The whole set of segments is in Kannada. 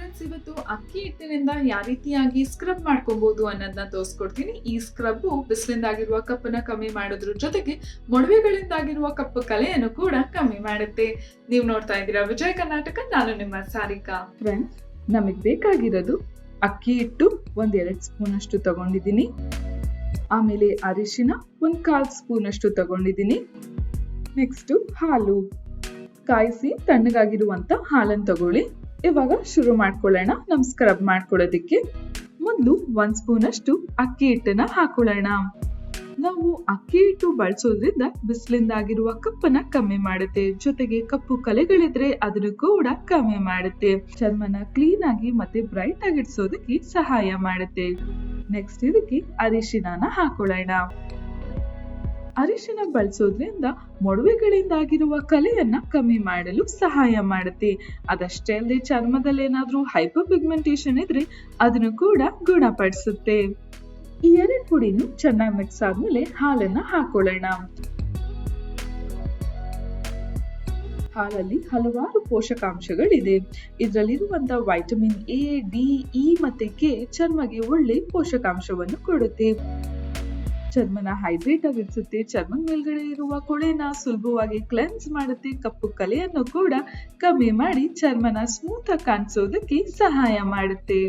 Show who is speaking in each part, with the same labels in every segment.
Speaker 1: ಫ್ರೆಂಡ್ಸ್, ಇವತ್ತು ಅಕ್ಕಿ ಹಿಟ್ಟಿನಿಂದ ಯಾವ ರೀತಿಯಾಗಿ ಸ್ಕ್ರಬ್ ಮಾಡ್ಕೊಬಹುದು ಅನ್ನೋದನ್ನ ತೋರಿಸ್ಕೊಡ್ತೀನಿ. ಈ ಸ್ಕ್ರಬ್ ಬಿಸಿಲಿಂದಾಗಿರುವ ಕಪ್ಪನ್ನ ಕಮ್ಮಿ ಮಾಡೋದ್ರ ಜೊತೆಗೆ ಮೊಡವೆಗಳಿಂದಾಗಿರುವ ಕಪ್ಪು ಕಲೆಯನ್ನು ಕೂಡ ಕಮ್ಮಿ ಮಾಡುತ್ತೆ. ನೀವು ನೋಡ್ತಾ ಇದ್ದೀರಾ ವಿಜಯ ಕರ್ನಾಟಕ, ನಾನು ನಿಮ್ಮ ಸಾರಿಕಾ. ಫ್ರೆಂಡ್ಸ್, ನಮಗೆ ಬೇಕಾಗಿರೋದು ಅಕ್ಕಿ ಹಿಟ್ಟು 1-2 ಸ್ಪೂನ್ ಅಷ್ಟು ತಗೊಂಡಿದ್ದೀನಿ. ಆಮೇಲೆ ಅರಿಶಿನ 1/4 ಸ್ಪೂನ್ ಅಷ್ಟು ತಗೊಂಡಿದ್ದೀನಿ. ನೆಕ್ಸ್ಟ್ ಹಾಲು, ಕಾಯಿಸಿ ತಣ್ಣಗಾಗಿರುವಂತ ಹಾಲನ್ನು ತಗೊಳ್ಳಿ. ಇವಾಗ ಶುರು ಮಾಡ್ಕೊಳ್ಳೋಣ ನಮ್ ಸ್ಕ್ರಬ್ ಮಾಡ್ಕೊಳ್ಳೋದಿಕ್ಕೆ. ಮೊದಲು 1 ಸ್ಪೂನ್ ಅಷ್ಟು ಅಕ್ಕಿ ಹಿಟ್ಟನ್ನ ಹಾಕೊಳ್ಳೋಣ. ನಾವು ಅಕ್ಕಿ ಹಿಟ್ಟು ಬಳಸೋದ್ರಿಂದ ಬಿಸಿಲಿಂದ ಆಗಿರುವ ಕಪ್ಪನ್ನ ಕಮ್ಮಿ ಮಾಡುತ್ತೆ, ಜೊತೆಗೆ ಕಪ್ಪು ಕಲೆಗಳಿದ್ರೆ ಅದನ್ನು ಕೂಡ ಕಮ್ಮಿ ಮಾಡುತ್ತೆ. ಚರ್ಮನ ಕ್ಲೀನ್ ಆಗಿ ಮತ್ತೆ ಬ್ರೈಟ್ ಆಗಿ ಇಡ್ಸೋದಕ್ಕೆ ಸಹಾಯ ಮಾಡುತ್ತೆ. ನೆಕ್ಸ್ಟ್ ಇದಕ್ಕೆ ಅರಿಶಿನ ಹಾಕೊಳ್ಳೋಣ. ಅರಿಶಿನ ಬಳಸೋದ್ರಿಂದ ಮೊಡವೆಗಳಿಂದಾಗಿರುವ ಕಲೆಯನ್ನ ಕಮ್ಮಿ ಮಾಡಲು ಸಹಾಯ ಮಾಡುತ್ತೆ. ಅದಷ್ಟೇ ಅಲ್ಲದೆ ಚರ್ಮದಲ್ಲಿ ಏನಾದ್ರೂ ಹೈಪರ್ ಪಿಗ್ಮೆಂಟೇಷನ್ ಇದ್ರೆ ಅದನ್ನು ಕೂಡ ಗುಣಪಡಿಸುತ್ತೆ. ಈ 2 ಪುಡಿನೂ ಚೆನ್ನಾಗಿ ಮಿಕ್ಸ್ ಆದ್ಮೇಲೆ ಹಾಲನ್ನ ಹಾಕೊಳ್ಳೋಣ. ಹಾಲಲ್ಲಿ ಹಲವಾರು ಪೋಷಕಾಂಶಗಳಿದೆ. ಇದರಲ್ಲಿರುವಂತ ವೈಟಮಿನ್ ಎ, ಡಿ, ಇ ಮತ್ತೆ ಕೆ ಚರ್ಮಗೆ ಒಳ್ಳೆ ಪೋಷಕಾಂಶವನ್ನು ಕೊಡುತ್ತೆ. ಚರ್ಮನ ಹೈಡ್ರೇಟ್ ಆಗಿರಿಸುತ್ತೆ, ಚರ್ಮದ ಮೇಲ್ಗಡೆ ಇರುವ ಕೊಳೆನ ಸುಲಭವಾಗಿ ಕ್ಲೆನ್ಸ್ ಮಾಡುತ್ತೆ, ಕಪ್ಪು ಕಲೆಯನ್ನು ಕೂಡ ಕಮ್ಮಿ ಮಾಡಿ ಚರ್ಮನ ಸ್ಮೂತ್ ಆಗಿ ಕಾಣಿಸೋದಕ್ಕೆ ಸಹಾಯ ಮಾಡುತ್ತೆ.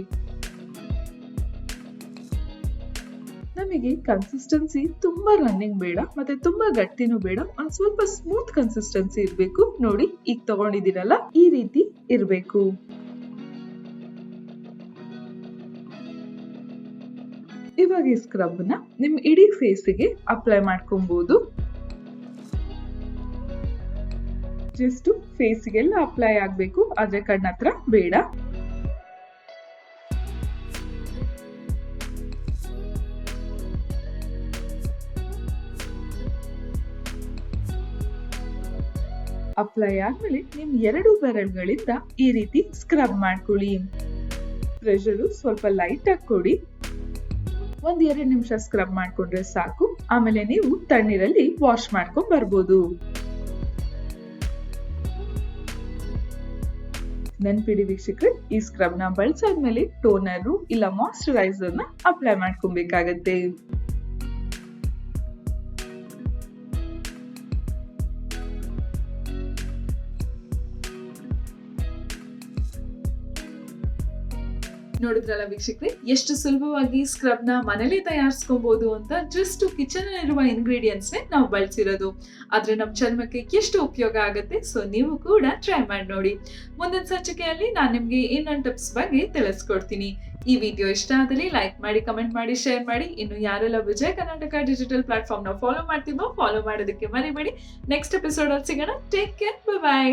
Speaker 1: ನಮಗೆ ಕನ್ಸಿಸ್ಟೆನ್ಸಿ ತುಂಬಾ ರನ್ನಿಂಗ್ ಬೇಡ ಮತ್ತೆ ತುಂಬಾ ಗಟ್ಟಿನೂ ಬೇಡ, ಒಂದ್ ಸ್ವಲ್ಪ ಸ್ಮೂತ್ ಕನ್ಸಿಸ್ಟೆನ್ಸಿ ಇರ್ಬೇಕು. ನೋಡಿ, ಈಗ ತಗೊಂಡಿದ್ದೀರಲ್ಲ, ಈ ರೀತಿ ಇರ್ಬೇಕು. ಇವಾಗ ಈ ಸ್ಕ್ರಬ್ ನ ನಿಮ್ ಇಡೀ ಫೇಸ್ಗೆ ಅಪ್ಲೈ ಮಾಡ್ಕೊಬಹುದು. ಜಸ್ಟ್ ಫೇಸ್ಗೆಲ್ಲ ಅಪ್ಲೈ ಆಗ್ಬೇಕು, ಆದ್ರೆ ಕಣ್ಣತ್ರ ಬೇಡ. ಅಪ್ಲೈ ಆದ್ಮೇಲೆ ನಿಮ್ 2 ಬೆರಳುಗಳಿಂದ ಈ ರೀತಿ ಸ್ಕ್ರಬ್ ಮಾಡ್ಕೊಳ್ಳಿ. ಪ್ರೆಷರ್ ಸ್ವಲ್ಪ ಲೈಟ್ ಆಗಿ ಕೊಡಿ. 1-2 ನಿಮಿಷ ಸ್ಕ್ರಬ್ ಮಾಡ್ಕೊಂಡ್ರೆ ಸಾಕು. ಆಮೇಲೆ ನೀವು ತಣ್ಣೀರಲ್ಲಿ ವಾಶ್ ಮಾಡ್ಕೊಂಡ್ ಬರ್ಬೋದು. ನೆನ್ಪಿಡಿ ವೀಕ್ಷಕರೇ, ಈ ಸ್ಕ್ರಬ್ ನ ಬಳಸಾದ್ಮೇಲೆ ಟೋನರ್ ಇಲ್ಲ ಮಾಯಿಶ್ಚರೈಸರ್ ನ ಅಪ್ಲೈ ಮಾಡ್ಕೊಬೇಕಾಗತ್ತೆ. ನೋಡಿದ್ರಲ್ಲ ವೀಕ್ಷಕರೇ, ಎಷ್ಟು ಸುಲಭವಾಗಿ ಸ್ಕ್ರಬ್ ನ ಮನೇಲಿ ತಯಾರಿಸ್ಕೊಬಹುದು ಅಂತ. ಜಸ್ಟ್ ಕಿಚನ್ ಇರುವ ಇಂಗ್ರೀಡಿಯೆಂಟ್ಸ್ ನಾವು ಬಳಸಿರೋದು, ಆದ್ರೆ ನಮ್ ಚರ್ಮಕ್ಕೆ ಎಷ್ಟು ಉಪಯೋಗ ಆಗುತ್ತೆ. ಸೊ ನೀವು ಕೂಡ ಟ್ರೈ ಮಾಡಿ ನೋಡಿ. ಮುಂದಿನ ಸಂಚಿಕೆಯಲ್ಲಿ ನಾನು ನಿಮ್ಗೆ ಇನ್ನೊಂದು ಟಿಪ್ಸ್ ಬಗ್ಗೆ ತಿಳಿಸ್ಕೊಡ್ತೀನಿ. ಈ ವಿಡಿಯೋ ಇಷ್ಟ ಆದಲ್ಲಿ ಲೈಕ್ ಮಾಡಿ, ಕಮೆಂಟ್ ಮಾಡಿ, ಶೇರ್ ಮಾಡಿ. ಇನ್ನು ಯಾರೆಲ್ಲ ವಿಜಯ ಕರ್ನಾಟಕ ಡಿಜಿಟಲ್ ಪ್ಲಾಟ್ಫಾರ್ಮ್ ನ ಫಾಲೋ ಮಾಡ್ತೀವೋ ಫಾಲೋ ಮಾಡೋದಕ್ಕೆ ಮರಿಬೇಡಿ. ನೆಕ್ಸ್ಟ್ ಎಪಿಸೋಡ್ ಅಲ್ಲಿ ಸಿಗೋಣ. Take care, by.